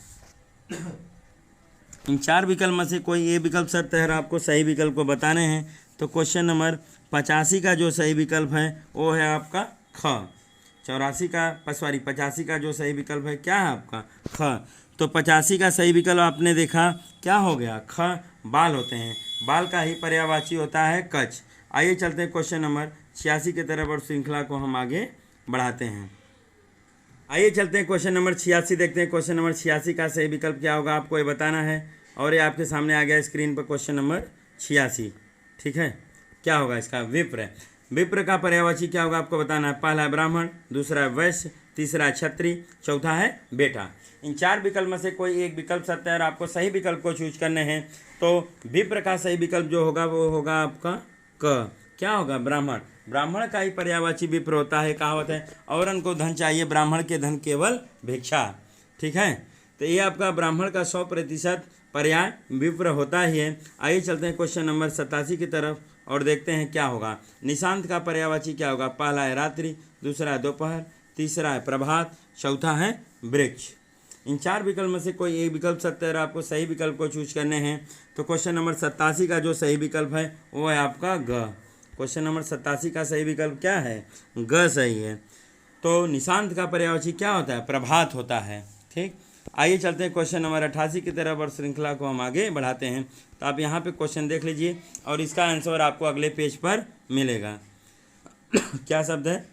Speaker 1: इन 4 विकल्प में से कोई एक विकल्प सत्य है और आपको सही विकल्प को बताने हैं। तो क्वेश्चन नंबर 85 का जो सही विकल्प है वो है आपका ख। 85 का जो सही विकल्प है क्या है आपका? ख। तो 85 का सही विकल्प आपने देखा क्या हो गया? ख। बाल होते हैं, बाल का ही पर्यायवाची होता है कच। आइए चलते हैं क्वेश्चन नंबर 86 की तरफ और श्रृंखला को हम आगे बढ़ाते हैं। आइए चलते हैं क्वेश्चन नंबर 86 देखते हैं। क्वेश्चन नंबर 86 का सही विकल्प क्या होगा आपको ये बताना है। और ये आपके सामने आ गया स्क्रीन पर क्वेश्चन नंबर 86। ठीक है, क्या होगा इसका? विप्र। विप्र का पर्यायवाची क्या होगा आपको बताना है। पहला है ब्राह्मण, दूसरा है वैश्य, तीसरा है क्षत्रिय, चौथा है बेटा। इन 4 विकल्प में से कोई एक विकल्प सत्य है और आपको सही विकल्प को चूज करने हैं। तो विप्र का सही विकल्प जो होगा वो होगा आपका क। क्या होगा? ब्राह्मण। ब्राह्मण का ही पर्यायवाची विप्र होता है। कहावत है, औरन को धन चाहिए, ब्राह्मण के धन केवल भिक्षा। ठीक है, तो ये आपका ब्राह्मण का 100% पर्याय विप्र होता ही है। आइए चलते हैं क्वेश्चन नंबर 87 की तरफ और देखते हैं क्या होगा। निशांत का पर्यायवाची क्या होगा? पहला है रात्रि, दूसरा है दोपहर, तीसरा है प्रभात, चौथा है वृक्ष। इन 4 विकल्प में से कोई एक विकल्प सत्य है और आपको सही विकल्प को चूज करने हैं। तो क्वेश्चन नंबर 87 का जो सही विकल्प है वो है आपका ग। क्वेश्चन नंबर 87 का सही विकल्प क्या है? ग सही है। तो निशांत का पर्यायवाची क्या होता है? प्रभात होता है। ठीक, आइए चलते हैं क्वेश्चन नंबर 88 की तरफ और श्रृंखला को हम आगे बढ़ाते हैं। तो आप यहाँ पे क्वेश्चन देख लीजिए और इसका आंसर आपको अगले पेज पर मिलेगा। क्या शब्द है?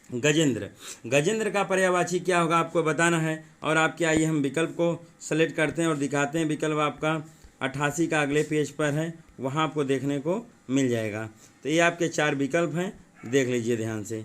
Speaker 1: गजेंद्र। गजेंद्र का पर्यायवाची क्या होगा आपको बताना है। और आपके आइए हम विकल्प को सेलेक्ट करते हैं और दिखाते हैं। विकल्प आपका 88 का अगले पेज पर है, वहाँ आपको देखने को मिल जाएगा। तो ये आपके 4 विकल्प हैं, देख लीजिए ध्यान से।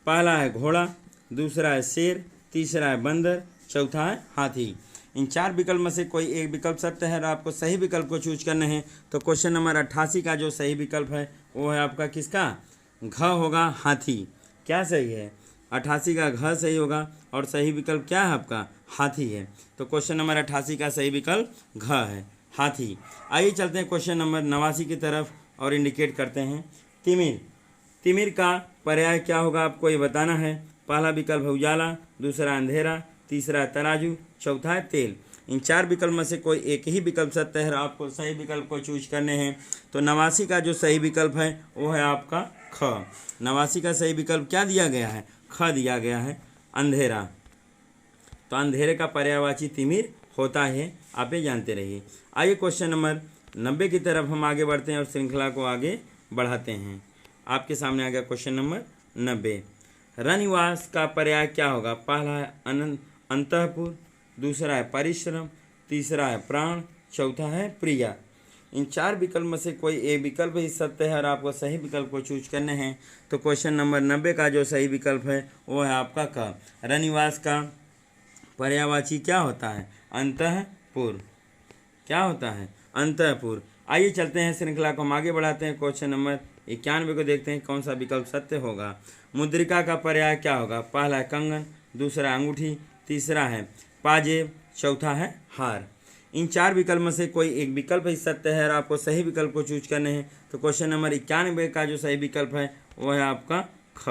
Speaker 1: पहला है घोड़ा, दूसरा है शेर, तीसरा है बंदर, चौथा है हाथी। इन 4 विकल्प में से कोई एक विकल्प सत्य है और आपको सही विकल्प को चूज करने हैं। तो क्वेश्चन नंबर 88 का जो सही विकल्प है वो है आपका किसका? घ होगा, हाथी। क्या सही है? 88 का घ सही होगा और सही विकल्प क्या है आपका? हाथी है। तो क्वेश्चन नंबर 88 का सही विकल्प घ है, हाथी। आइए चलते हैं क्वेश्चन नंबर 89 की तरफ और इंडिकेट करते हैं। तिमिर। तिमिर का पर्याय क्या होगा आपको ये बताना है। पहला विकल्प है उजाला, दूसरा अंधेरा, तीसरा है तराजू, चौथा है तेल। इन 4 विकल्प में से कोई एक ही विकल्प सत्य है, आपको सही विकल्प को चूज करने हैं। तो 89 का जो सही विकल्प है वो है आपका ख। 89 का सही विकल्प क्या दिया गया है? ख दिया गया है, अंधेरा। तो अंधेरे का पर्यायवाची तिमिर होता है, आप ये जानते रहिए। आइए क्वेश्चन नंबर 90 की तरफ हम आगे बढ़ते हैं और श्रृंखला को आगे बढ़ाते हैं। आपके सामने आ गया क्वेश्चन नंबर 90। रनिवास का पर्याय क्या होगा? पहला है अंतःपुर, दूसरा है परिश्रम, तीसरा है प्राण, चौथा है प्रिया। इन 4 विकल्प में से कोई एक विकल्प ही सत्य है और आपको सही विकल्प को चूज करने हैं। तो क्वेश्चन नंबर 90 का जो सही विकल्प है वो है आपका क। रनिवास का पर्यायवाची क्या होता है? अंतःपुर। क्या होता है? अंतःपुर। आइए चलते हैं, श्रृंखला को हम आगे बढ़ाते हैं। क्वेश्चन नंबर 91 को देखते हैं, कौन सा विकल्प सत्य होगा। मुद्रिका का पर्याय क्या होगा? पहला है कंगन, दूसरा अंगूठी, तीसरा है पाजेब, चौथा है हार। इन 4 विकल्प में से कोई एक विकल्प ही सत्य है और आपको सही विकल्प को चूज करने हैं। तो क्वेश्चन नंबर 91 का जो सही विकल्प है वो है आपका ख।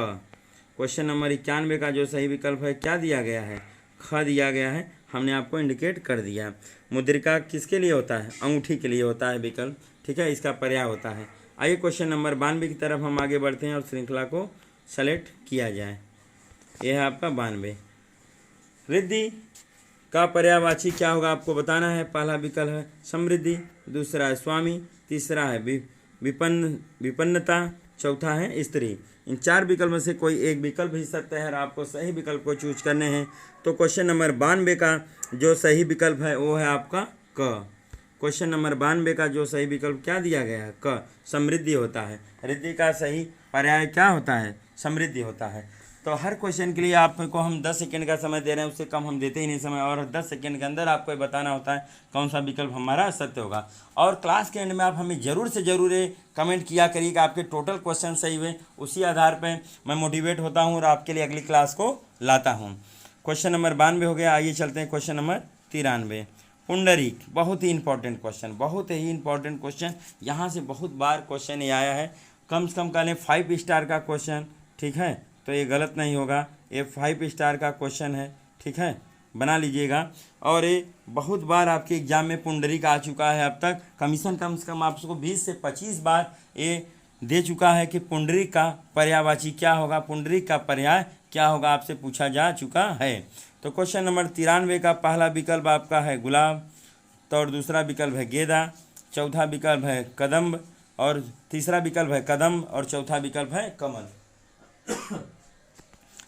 Speaker 1: क्वेश्चन नंबर 91 का जो सही विकल्प है क्या दिया गया है? ख दिया गया है। हमने आपको इंडिकेट कर दिया। मुद्रिका किसके लिए होता है? अंगूठी के लिए होता है विकल्प, ठीक है, इसका पर्याय होता है। आइए क्वेश्चन नंबर 92 की तरफ हम आगे बढ़ते हैं और श्रृंखला को सेलेक्ट किया जाए। यह है आपका 92। रिद्धि का पर्यायवाची क्या होगा आपको बताना है। पहला विकल्प है समृद्धि, दूसरा है स्वामी, तीसरा है विपन्नता, चौथा है स्त्री। इन 4 विकल्प में से कोई एक विकल्प ही सत्य है और आपको सही विकल्प को चूज करने हैं। तो क्वेश्चन नंबर 92 का जो सही विकल्प है वो है आपका क। क्वेश्चन नंबर 92 का जो सही विकल्प क्या दिया गया है? क, समृद्धि होता है। रिद्धि का सही पर्याय क्या होता है? समृद्धि होता है। तो हर क्वेश्चन के लिए आपको हम 10 सेकंड का समय दे रहे हैं, उससे कम हम देते ही नहीं समय, और 10 सेकंड के अंदर आपको बताना होता है कौन सा विकल्प हमारा सत्य होगा। और क्लास के एंड में आप हमें ज़रूर से ज़रूर कमेंट किया करिए कि आपके टोटल क्वेश्चन सही हुए। उसी आधार पर मैं मोटिवेट होता हूँ और आपके लिए अगली क्लास को लाता हूँ। क्वेश्चन नंबर 92 हो गया। आइए चलते हैं क्वेश्चन नंबर 93। पुंडरीक, बहुत ही इंपॉर्टेंट क्वेश्चन, बहुत ही इंपॉर्टेंट क्वेश्चन। यहाँ से बहुत बार क्वेश्चन ये आया है, कम से कम कह लें 5 स्टार का क्वेश्चन, ठीक है, तो ये गलत नहीं होगा, ये 5 स्टार का क्वेश्चन है, ठीक है, बना लीजिएगा। और ये बहुत बार आपके एग्जाम में पुंडरीक आ चुका है। अब तक कमीशन कम से कम आपको 20 से 25 बार ये दे चुका है कि पुंडरीक का पर्यायवाची क्या होगा, पुंडरीक का पर्याय क्या होगा, आपसे पूछा जा चुका है। तो क्वेश्चन नंबर 93 का पहला विकल्प आपका है गुलाब, तो और दूसरा विकल्प है गेंदा, चौथा विकल्प है कदम्ब, और तीसरा विकल्प है कदम, और चौथा विकल्प है कमल।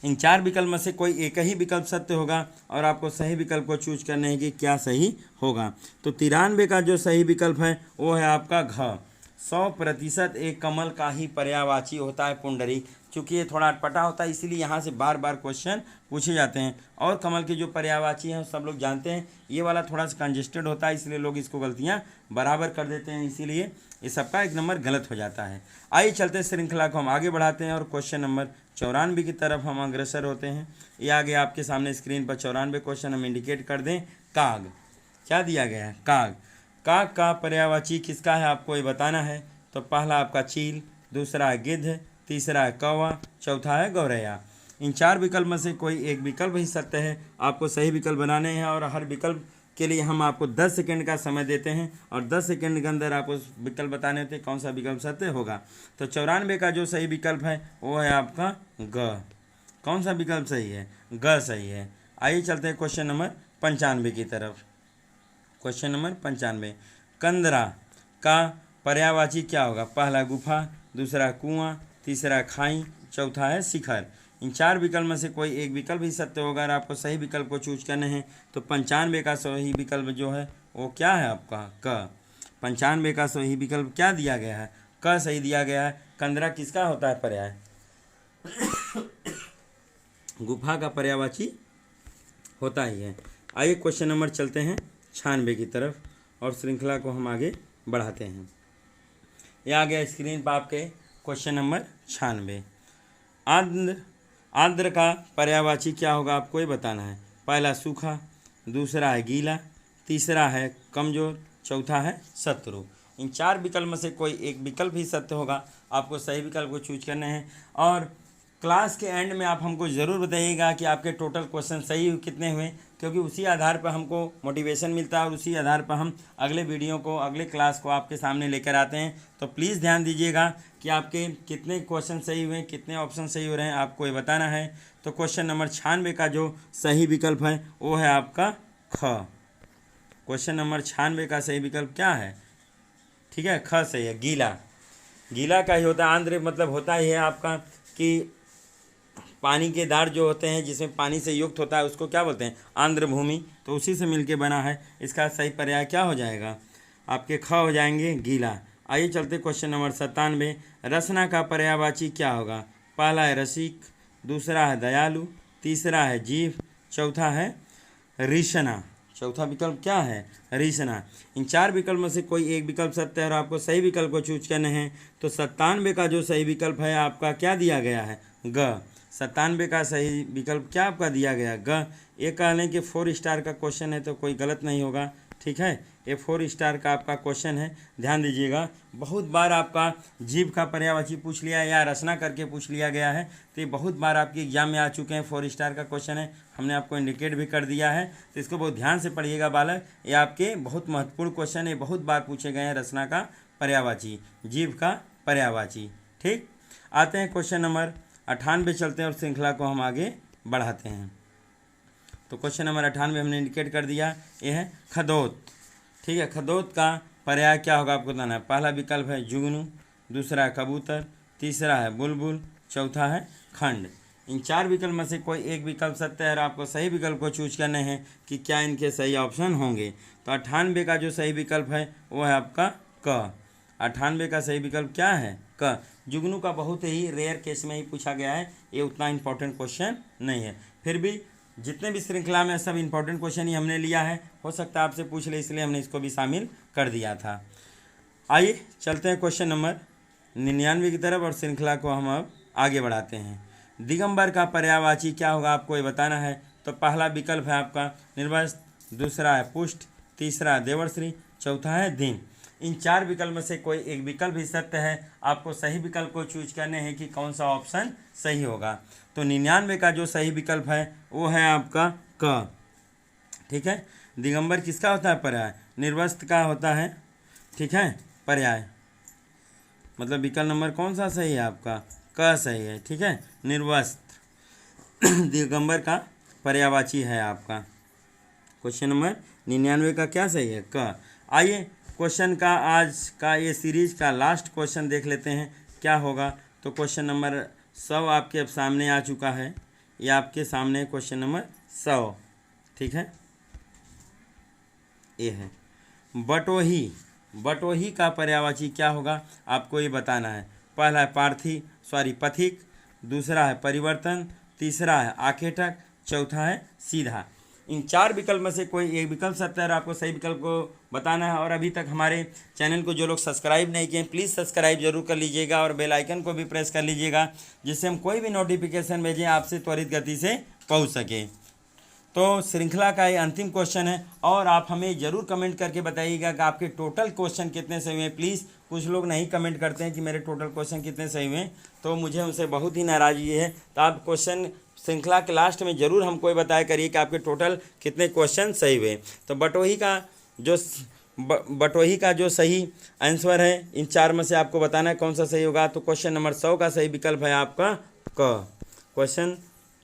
Speaker 1: इन 4 विकल्प में से कोई एक ही विकल्प सत्य होगा और आपको सही विकल्प को चूज करने हैं कि क्या सही होगा। तो 93 का जो सही विकल्प है वो है आपका घ। 100% एक कमल का ही पर्यायवाची होता है पुंडरीक। क्योंकि ये थोड़ा अटपटा होता है इसीलिए यहाँ से बार बार क्वेश्चन पूछे जाते हैं। और कमल के जो पर्यायवाची हैं सब लोग जानते हैं, ये वाला थोड़ा सा कंजेस्टेड होता है इसलिए लोग इसको गलतियाँ बराबर कर देते हैं, इसीलिए ये सबका 1 नंबर गलत हो जाता है। आइए चलते श्रृंखला को हम आगे बढ़ाते हैं और क्वेश्चन नंबर 94 की तरफ हम अग्रसर होते हैं। ये आगे आपके सामने स्क्रीन पर 94 क्वेश्चन हम इंडिकेट कर दें। काग, क्या दिया गया है? काग। काग का पर्यायवाची किसका है आपको ये बताना है। तो पहला आपका चील, दूसरा है गिद्ध, तीसरा है कौवा, चौथा है गौरैया। इन 4 विकल्प में से कोई एक विकल्प ही सत्य है। आपको सही विकल्प बनाने हैं और हर विकल्प के लिए हम आपको 10 सेकंड का समय देते हैं और 10 सेकंड के अंदर आपको विकल्प बताने होते हैं कौन सा विकल्प सत्य होगा। तो 94 का जो सही विकल्प है वो है आपका ग। कौन सा विकल्प सही है? ग सही है। आइए चलते हैं क्वेश्चन नंबर 95 की तरफ। क्वेश्चन नंबर 95, कंदरा का पर्यायवाची क्या होगा? पहला गुफा, दूसरा कुआं, तीसरा खाई, चौथा है शिखर। इन 4 विकल्प में से कोई एक विकल्प ही सत्य होगा और आपको सही विकल्प को चूज करने हैं। तो 95 का सही विकल्प जो है वो क्या है आपका? क। 95 का सही विकल्प क्या दिया गया है? क सही दिया गया है। कंदरा किसका होता है पर्याय? गुफा का पर्यायवाची होता ही है। आइए क्वेश्चन नंबर चलते हैं 96 की तरफ और श्रृंखला को हम आगे बढ़ाते हैं। ये आ गया स्क्रीन पर आपके क्वेश्चन नंबर 96। आर्द्र का पर्यायवाची क्या होगा आपको ये बताना है। पहला सूखा, दूसरा है गीला, तीसरा है कमजोर, चौथा है शत्रु। इन 4 विकल्प में से कोई एक विकल्प ही सत्य होगा। आपको सही विकल्प को चूज करने हैं और क्लास के एंड में आप हमको ज़रूर बताइएगा कि आपके टोटल क्वेश्चन सही कितने हुए, क्योंकि उसी आधार पर हमको मोटिवेशन मिलता है और उसी आधार पर हम अगले वीडियो को, अगले क्लास को आपके सामने लेकर आते हैं। तो प्लीज़ ध्यान दीजिएगा कि आपके कितने क्वेश्चन सही हुए, कितने ऑप्शन सही हो रहे हैं, आपको ये बताना है। तो क्वेश्चन नंबर 96 का जो सही विकल्प है वो है आपका ख। क्वेश्चन नंबर 96 का सही विकल्प क्या है? ठीक है, ख सही है। गीला, गीला का ही होता है। आंध्र मतलब होता ही है आपका कि पानी के दार जो होते हैं जिसमें पानी से युक्त होता है उसको क्या बोलते हैं? आंध्र भूमि। तो उसी से मिलके बना है। इसका सही पर्याय क्या हो जाएगा? आपके ख हो जाएंगे गीला। आइए चलते क्वेश्चन नंबर 97। रसना का पर्यायवाची क्या होगा? पहला है रसिक, दूसरा है दयालु, तीसरा है जीव, चौथा है रिशना। चौथा विकल्प क्या है, रिसना। इन 4 विकल्प में से कोई एक विकल्प सत्य है और आपको सही विकल्प को चूज करना है। तो 97 का जो सही विकल्प है आपका क्या दिया गया है, ग। 97 का सही विकल्प क्या आपका दिया गया, ग। ये कह लें कि 4 स्टार का क्वेश्चन है तो कोई गलत नहीं होगा, ठीक है। ये 4 स्टार का आपका क्वेश्चन है, ध्यान दीजिएगा। बहुत बार आपका जीव का पर्यायवाची पूछ लिया या रचना करके पूछ लिया गया है, तो ये बहुत बार आपके एग्जाम में आ चुके हैं। 4 स्टार का क्वेश्चन है, हमने आपको इंडिकेट भी कर दिया है, तो इसको बहुत ध्यान से पढ़िएगा बालक। ये आपके बहुत महत्वपूर्ण क्वेश्चन है, बहुत बार पूछे गए हैं रचना का पर्यायवाची, जीव का पर्यायवाची, ठीक। आते हैं क्वेश्चन नंबर 98 चलते हैं और श्रृंखला को हम आगे बढ़ाते हैं। तो क्वेश्चन नंबर 98 हमने इंडिकेट कर दिया, ये है खदोत, ठीक है। खदोत का पर्याय क्या होगा आपको बताना है। पहला विकल्प है जुगनू, दूसरा है कबूतर, तीसरा है बुलबुल, चौथा है खंड। इन 4 विकल्प में से कोई एक विकल्प सत्य है और आपको सही विकल्प को चूज करने हैं कि क्या इनके सही ऑप्शन होंगे। तो 98 का जो सही विकल्प है वो है आपका क। 98 का सही विकल्प क्या है, क। जुगनू का बहुत ही रेयर केस में ही पूछा गया है, ये उतना इंपॉर्टेंट क्वेश्चन नहीं है। फिर भी जितने भी श्रृंखला में सब इंपॉर्टेंट क्वेश्चन ही हमने लिया है, हो सकता है आपसे पूछ ले, इसलिए हमने इसको भी शामिल कर दिया था। आइए चलते हैं क्वेश्चन नंबर 99 की तरफ और श्रृंखला को हम अब आगे बढ़ाते हैं। दिगंबर का पर्यायवाची क्या होगा आपको ये बताना है। तो पहला विकल्प है आपका निर्वस्त्र, दूसरा है पुष्ट, तीसरा है देवर्श्री, चौथा है दीन। इन 4 विकल्प में से कोई एक विकल्प ही सत्य है, आपको सही विकल्प को चूज करने हैं कि कौन सा ऑप्शन सही होगा। तो 99 का जो सही विकल्प है वो है आपका क, ठीक है। दिगंबर किसका होता है पर्याय, निर्वस्त्र का होता है, ठीक है, पर्याय। मतलब विकल्प नंबर कौन सा सही है आपका, क सही है, ठीक है। निर्वस्त्र दिगंबर का पर्यायवाची है आपका। क्वेश्चन नंबर 99 का क्या सही है, क। आइए क्वेश्चन का आज का ये सीरीज का लास्ट क्वेश्चन देख लेते हैं क्या होगा। तो क्वेश्चन नंबर 100 आपके अब सामने आ चुका है, ये आपके सामने क्वेश्चन नंबर 100, ठीक है। ये है बटोही, बटोही का पर्यायवाची क्या होगा आपको ये बताना है। पहला है पथिक, दूसरा है परिवर्तन, तीसरा है आखेटक, चौथा है सीधा। इन 4 विकल्प में से कोई एक विकल्प सत्य है, आपको सही विकल्प को बताना है। और अभी तक हमारे चैनल को जो लोग सब्सक्राइब नहीं किए प्लीज़ सब्सक्राइब जरूर कर लीजिएगा और बेल आइकन को भी प्रेस कर लीजिएगा, जिससे हम कोई भी नोटिफिकेशन भेजें आपसे त्वरित गति से पहुंच सके। तो श्रृंखला का ये अंतिम क्वेश्चन है और आप हमें ज़रूर कमेंट करके बताइएगा कि आपके टोटल क्वेश्चन कितने सही हुए। प्लीज़ कुछ लोग नहीं कमेंट करते हैं कि मेरे टोटल क्वेश्चन कितने सही हुए, तो मुझे उनसे बहुत ही नाराज़गी है। तो आप क्वेश्चन श्रृंखला के लास्ट में ज़रूर हमको बताया करिए कि आपके टोटल कितने क्वेश्चन सही हुए। तो बटोही का जो सही आंसर है इन 4 में से आपको बताना है कौन सा सही होगा। तो क्वेश्चन नंबर 100 का सही विकल्प है आपका क। क्वेश्चन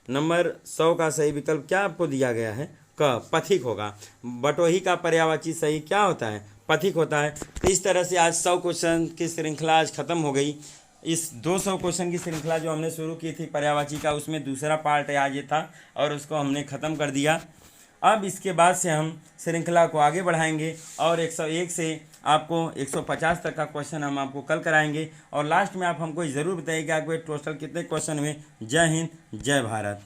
Speaker 1: नंबर 100 का सही विकल्प क्या आपको दिया गया है, क, पथिक होगा। बटोही का पर्यायवाची सही क्या होता है, पथिक होता है। तो इस तरह से आज 100 क्वेश्चन की श्रृंखला आज खत्म हो गई। इस 200 क्वेश्चन की श्रृंखला जो हमने शुरू की थी पर्यायवाची का, उसमें दूसरा पार्ट आज ये था और उसको हमने ख़त्म कर दिया। अब इसके बाद से हम श्रृंखला को आगे बढ़ाएंगे और 101 से आपको 150 तक का क्वेश्चन हम आपको कल कराएंगे। और लास्ट में आप हमको ज़रूर बताइए कि आपके टोटल कितने क्वेश्चन हुए। जय हिंद, जय भारत।